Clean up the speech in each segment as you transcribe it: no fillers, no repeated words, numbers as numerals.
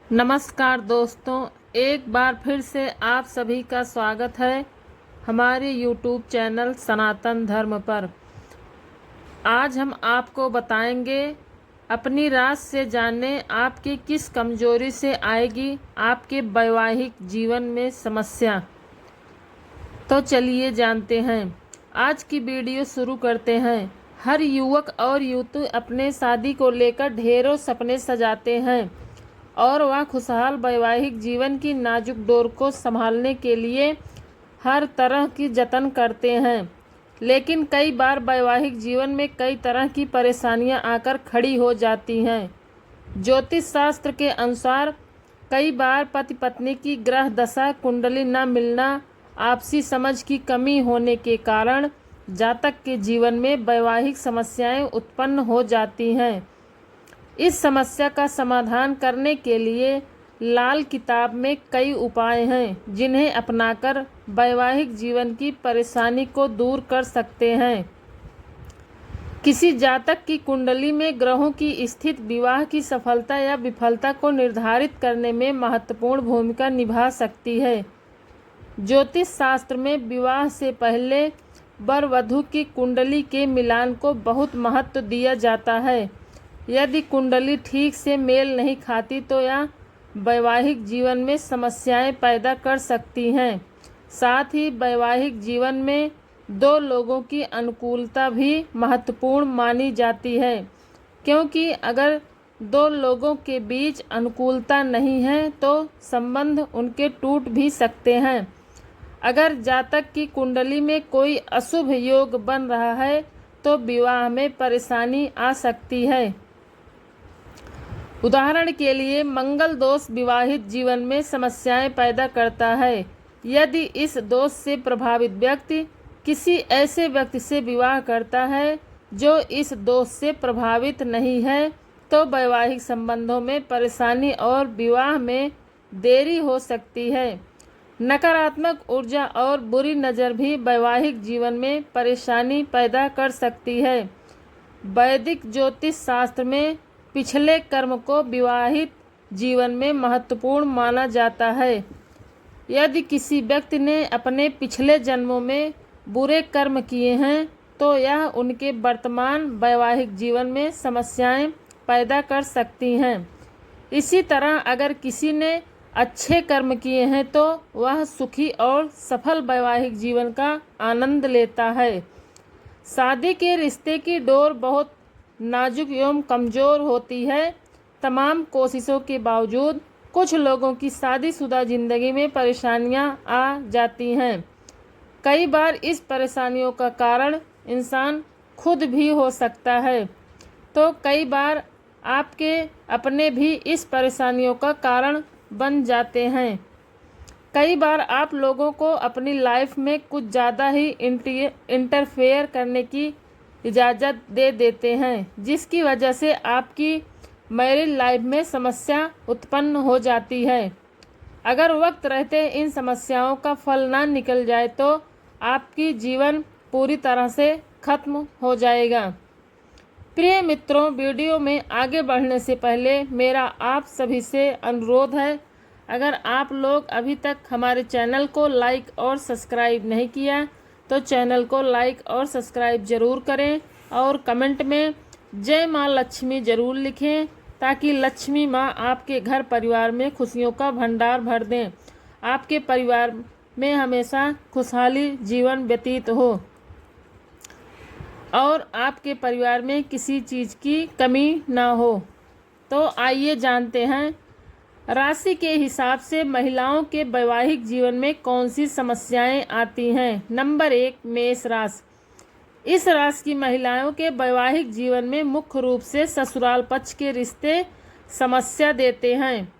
नमस्कार दोस्तों, एक बार फिर से आप सभी का स्वागत है हमारे YouTube चैनल सनातन धर्म पर। आज हम आपको बताएंगे अपनी राज से जाने आपकी किस कमजोरी से आएगी आपके वैवाहिक जीवन में समस्या। तो चलिए जानते हैं। आज की वीडियो शुरू करते हैं। हर युवक और युवती अपने शादी को लेकर ढेरों सपने सजाते हैं और वह खुशहाल वैवाहिक जीवन की नाजुक डोर को संभालने के लिए हर तरह की जतन करते हैं। लेकिन कई बार वैवाहिक जीवन में कई तरह की परेशानियां आकर खड़ी हो जाती हैं। ज्योतिष शास्त्र के अनुसार कई बार पति पत्नी की ग्रह दशा कुंडली न मिलना, आपसी समझ की कमी होने के कारण जातक के जीवन में वैवाहिक समस्याएं उत्पन्न हो जाती हैं। इस समस्या का समाधान करने के लिए लाल किताब में कई उपाय हैं जिन्हें अपनाकर वैवाहिक जीवन की परेशानी को दूर कर सकते हैं। किसी जातक की कुंडली में ग्रहों की स्थिति विवाह की सफलता या विफलता को निर्धारित करने में महत्वपूर्ण भूमिका निभा सकती है। ज्योतिष शास्त्र में विवाह से पहले वर वधू की कुंडली के मिलान को बहुत महत्व दिया जाता है। यदि कुंडली ठीक से मेल नहीं खाती तो यह वैवाहिक जीवन में समस्याएं पैदा कर सकती हैं। साथ ही वैवाहिक जीवन में दो लोगों की अनुकूलता भी महत्वपूर्ण मानी जाती है, क्योंकि अगर दो लोगों के बीच अनुकूलता नहीं है तो संबंध उनके टूट भी सकते हैं। अगर जातक की कुंडली में कोई अशुभ योग बन रहा है तो विवाह में परेशानी आ सकती है। उदाहरण के लिए मंगल दोष विवाहित जीवन में समस्याएं पैदा करता है। यदि इस दोष से प्रभावित व्यक्ति किसी ऐसे व्यक्ति से विवाह करता है जो इस दोष से प्रभावित नहीं है तो वैवाहिक संबंधों में परेशानी और विवाह में देरी हो सकती है। नकारात्मक ऊर्जा और बुरी नज़र भी वैवाहिक जीवन में परेशानी पैदा कर सकती है। वैदिक ज्योतिष शास्त्र में पिछले कर्म को विवाहित जीवन में महत्वपूर्ण माना जाता है। यदि किसी व्यक्ति ने अपने पिछले जन्मों में बुरे कर्म किए हैं तो यह उनके वर्तमान वैवाहिक जीवन में समस्याएं पैदा कर सकती हैं। इसी तरह अगर किसी ने अच्छे कर्म किए हैं तो वह सुखी और सफल वैवाहिक जीवन का आनंद लेता है। शादी के रिश्ते की डोर बहुत नाजुक एवं कमज़ोर होती है। तमाम कोशिशों के बावजूद कुछ लोगों की शादीशुदा ज़िंदगी में परेशानियां आ जाती हैं। कई बार इस परेशानियों का कारण इंसान खुद भी हो सकता है, तो कई बार आपके अपने भी इस परेशानियों का कारण बन जाते हैं। कई बार आप लोगों को अपनी लाइफ में कुछ ज़्यादा ही इंटरफेयर करने की इजाज़त दे देते हैं, जिसकी वजह से आपकी मैरिज लाइफ में समस्या उत्पन्न हो जाती है। अगर वक्त रहते इन समस्याओं का फल ना निकल जाए तो आपकी जीवन पूरी तरह से खत्म हो जाएगा। प्रिय मित्रों, वीडियो में आगे बढ़ने से पहले मेरा आप सभी से अनुरोध है, अगर आप लोग अभी तक हमारे चैनल को लाइक और सब्सक्राइब नहीं किया तो चैनल को लाइक और सब्सक्राइब ज़रूर करें और कमेंट में जय माँ लक्ष्मी ज़रूर लिखें, ताकि लक्ष्मी माँ आपके घर परिवार में खुशियों का भंडार भर दें, आपके परिवार में हमेशा खुशहाली जीवन व्यतीत हो और आपके परिवार में किसी चीज़ की कमी ना हो। तो आइए जानते हैं राशि के हिसाब से महिलाओं के वैवाहिक जीवन में कौन सी समस्याएं आती हैं। नंबर 1, मेष राशि। इस राशि की महिलाओं के वैवाहिक जीवन में मुख्य रूप से ससुराल पक्ष के रिश्ते समस्या देते हैं।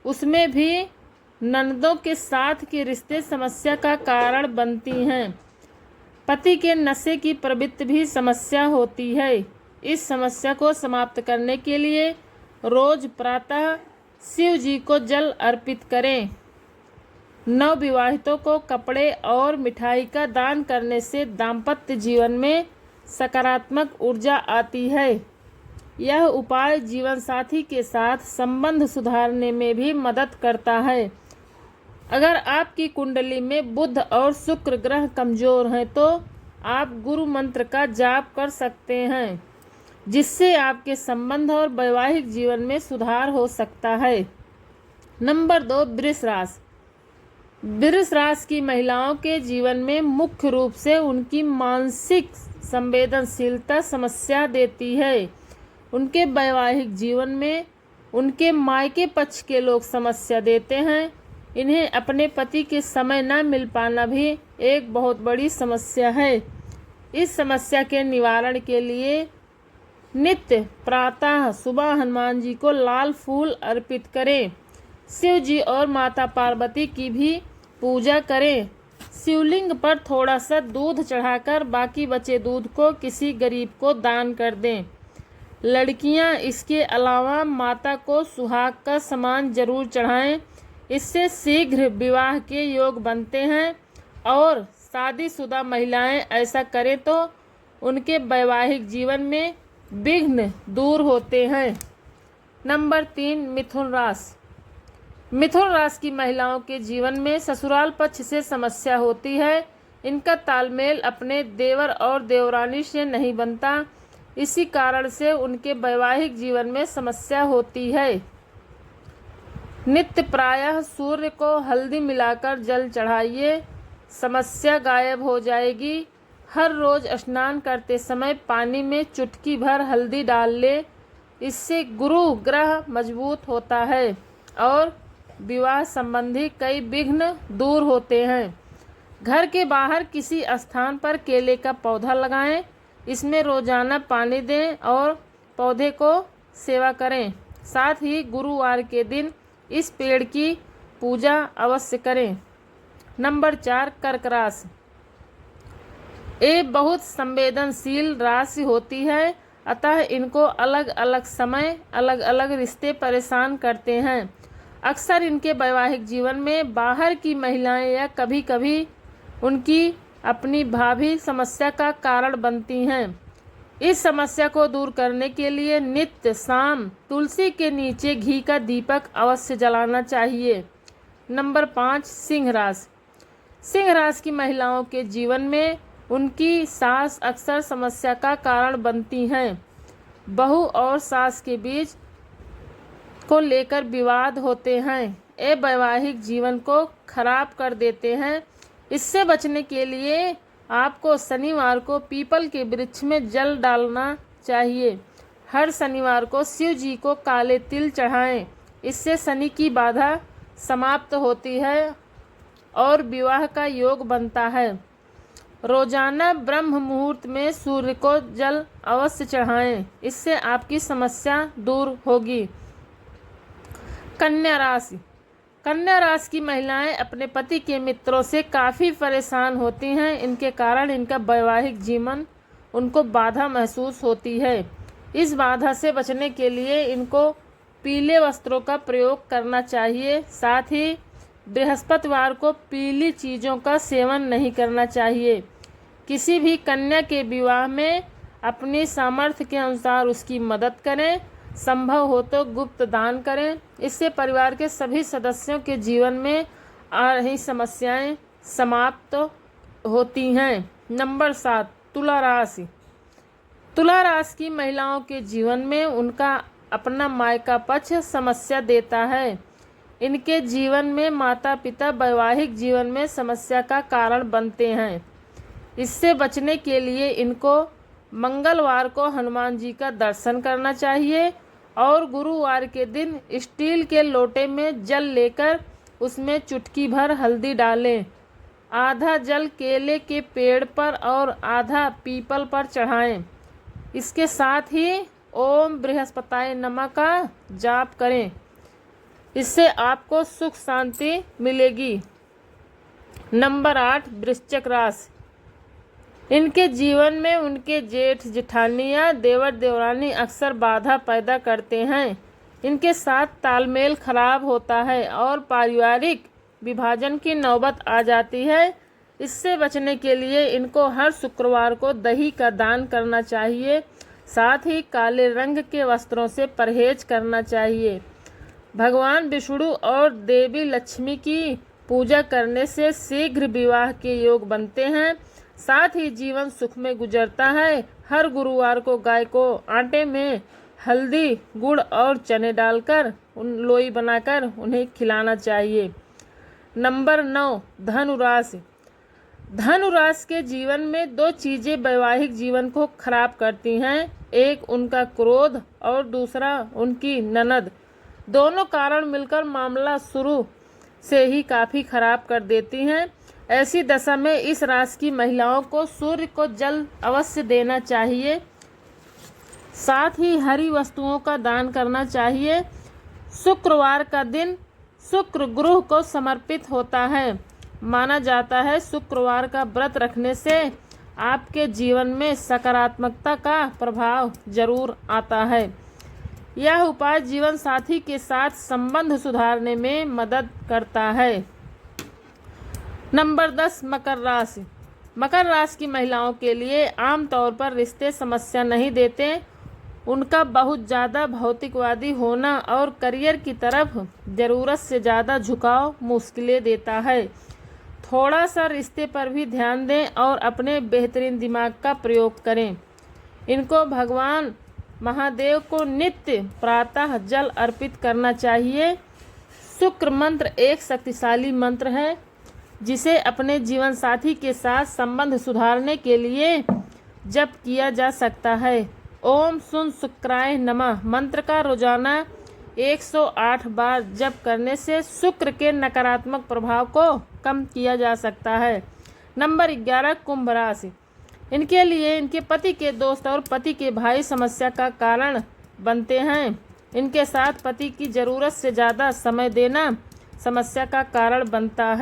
उसमें भी ननदों के साथ के रिश्ते समस्या का कारण बनती हैं। पति के नशे की प्रवृत्ति भी समस्या होती है। इस समस्या को समाप्त करने के लिए रोज प्रातः शिव जी को जल अर्पित करें। नवविवाहितों को कपड़े और मिठाई का दान करने से दाम्पत्य जीवन में सकारात्मक ऊर्जा आती है। यह उपाय जीवन साथी के साथ संबंध सुधारने में भी मदद करता है। अगर आपकी कुंडली में बुध और शुक्र ग्रह कमजोर हैं तो आप गुरु मंत्र का जाप कर सकते हैं, जिससे आपके संबंध और वैवाहिक जीवन में सुधार हो सकता है। नंबर 2, वृष राशि। वृष राशि की महिलाओं के जीवन में मुख्य रूप से उनकी मानसिक संवेदनशीलता समस्या देती है। उनके वैवाहिक जीवन में उनके मायके पक्ष के लोग समस्या देते हैं। इन्हें अपने पति के समय न मिल पाना भी एक बहुत बड़ी समस्या है। इस समस्या के निवारण के लिए नित्य प्रातः सुबह हनुमान जी को लाल फूल अर्पित करें। शिव जी और माता पार्वती की भी पूजा करें। शिवलिंग पर थोड़ा सा दूध चढ़ाकर बाकी बचे दूध को किसी गरीब को दान कर दें। लड़कियां इसके अलावा माता को सुहाग का सामान जरूर चढ़ाएं। इससे शीघ्र विवाह के योग बनते हैं और शादीशुदा महिलाएं ऐसा करें तो उनके वैवाहिक जीवन में विघ्न दूर होते हैं। नंबर 3, मिथुन राशि। मिथुन राशि की महिलाओं के जीवन में ससुराल पक्ष से समस्या होती है। इनका तालमेल अपने देवर और देवरानी से नहीं बनता। इसी कारण से उनके वैवाहिक जीवन में समस्या होती है। नित्य प्रायः सूर्य को हल्दी मिलाकर जल चढ़ाइए, समस्या गायब हो जाएगी। हर रोज स्नान करते समय पानी में चुटकी भर हल्दी डाल ले। इससे गुरु ग्रह मजबूत होता है और विवाह संबंधी कई विघ्न दूर होते हैं। घर के बाहर किसी स्थान पर केले का पौधा लगाएं। इसमें रोजाना पानी दें और पौधे को सेवा करें। साथ ही गुरुवार के दिन इस पेड़ की पूजा अवश्य करें। नंबर 4, कर्क राशि। ये बहुत संवेदनशील राशि होती है, अतः इनको अलग अलग समय अलग अलग रिश्ते परेशान करते हैं। अक्सर इनके वैवाहिक जीवन में बाहर की महिलाएं या कभी कभी उनकी अपनी भाभी समस्या का कारण बनती हैं। इस समस्या को दूर करने के लिए नित्य शाम तुलसी के नीचे घी का दीपक अवश्य जलाना चाहिए। नंबर 5, सिंह राशि। सिंह राशि की महिलाओं के जीवन में उनकी सास अक्सर समस्या का कारण बनती हैं। बहू और सास के बीच को लेकर विवाद होते हैं। ये वैवाहिक जीवन को खराब कर देते हैं। इससे बचने के लिए आपको शनिवार को पीपल के वृक्ष में जल डालना चाहिए। हर शनिवार को शिव जी को काले तिल चढ़ाएं। इससे शनि की बाधा समाप्त होती है और विवाह का योग बनता है। रोजाना ब्रह्म मुहूर्त में सूर्य को जल अवश्य चढ़ाएं। इससे आपकी समस्या दूर होगी। कन्या राशि। कन्या राशि की महिलाएं अपने पति के मित्रों से काफ़ी परेशान होती हैं। इनके कारण इनका वैवाहिक जीवन उनको बाधा महसूस होती है। इस बाधा से बचने के लिए इनको पीले वस्त्रों का प्रयोग करना चाहिए। साथ ही बृहस्पतिवार को पीली चीज़ों का सेवन नहीं करना चाहिए। किसी भी कन्या के विवाह में अपनी सामर्थ्य के अनुसार उसकी मदद करें। संभव हो तो गुप्त दान करें। इससे परिवार के सभी सदस्यों के जीवन में आ रही समस्याएं समाप्त होती हैं। नंबर 7, तुला राशि। तुला राशि की महिलाओं के जीवन में उनका अपना मायका पक्ष समस्या देता है। इनके जीवन में माता पिता वैवाहिक जीवन में समस्या का कारण बनते हैं। इससे बचने के लिए इनको मंगलवार को हनुमान जी का दर्शन करना चाहिए और गुरुवार के दिन स्टील के लोटे में जल लेकर उसमें चुटकी भर हल्दी डालें। आधा जल केले के पेड़ पर और आधा पीपल पर चढ़ाएं। इसके साथ ही ओम बृहस्पताय नमः का जाप करें। इससे आपको सुख शांति मिलेगी। नंबर 8, वृश्चिक राशि। इनके जीवन में उनके जेठ जेठानी या देवर देवरानी अक्सर बाधा पैदा करते हैं। इनके साथ तालमेल खराब होता है और पारिवारिक विभाजन की नौबत आ जाती है। इससे बचने के लिए इनको हर शुक्रवार को दही का दान करना चाहिए। साथ ही काले रंग के वस्त्रों से परहेज करना चाहिए। भगवान विष्णु और देवी लक्ष्मी की पूजा करने से शीघ्र विवाह के योग बनते हैं। साथ ही जीवन सुख में गुजरता है। हर गुरुवार को गाय को आटे में हल्दी, गुड़ और चने डालकर लोई बनाकर उन्हें खिलाना चाहिए। नंबर 9, धनु राशि। धनु राशि के जीवन में 2 चीज़ें वैवाहिक जीवन को खराब करती हैं। एक उनका क्रोध और दूसरा उनकी ननद। दोनों कारण मिलकर मामला शुरू से ही काफ़ी खराब कर देती हैं। ऐसी दशा में इस राशि की महिलाओं को सूर्य को जल अवश्य देना चाहिए। साथ ही हरी वस्तुओं का दान करना चाहिए। शुक्रवार का दिन शुक्र ग्रह को समर्पित होता है। माना जाता है शुक्रवार का व्रत रखने से आपके जीवन में सकारात्मकता का प्रभाव जरूर आता है। यह उपाय जीवन साथी के साथ संबंध सुधारने में मदद करता है। नंबर 10, मकर राशि। मकर राशि की महिलाओं के लिए आमतौर पर रिश्ते समस्या नहीं देते। उनका बहुत ज़्यादा भौतिकवादी होना और करियर की तरफ ज़रूरत से ज़्यादा झुकाव मुश्किलें देता है। थोड़ा सा रिश्ते पर भी ध्यान दें और अपने बेहतरीन दिमाग का प्रयोग करें। इनको भगवान महादेव को नित्य प्रातः जल अर्पित करना चाहिए। शुक्र मंत्र एक शक्तिशाली मंत्र है जिसे अपने जीवन साथी के साथ संबंध सुधारने के लिए जप किया जा सकता है। ओम सुन शुक्राय नमः मंत्र का रोजाना 108 बार जप करने से शुक्र के नकारात्मक प्रभाव को कम किया जा सकता है। नंबर 11, कुंभ राशि। इनके लिए इनके पति के दोस्त और पति के भाई समस्या का कारण बनते हैं। इनके साथ पति की ज़रूरत से ज़्यादा समय देना समस्या का कारण बनता है।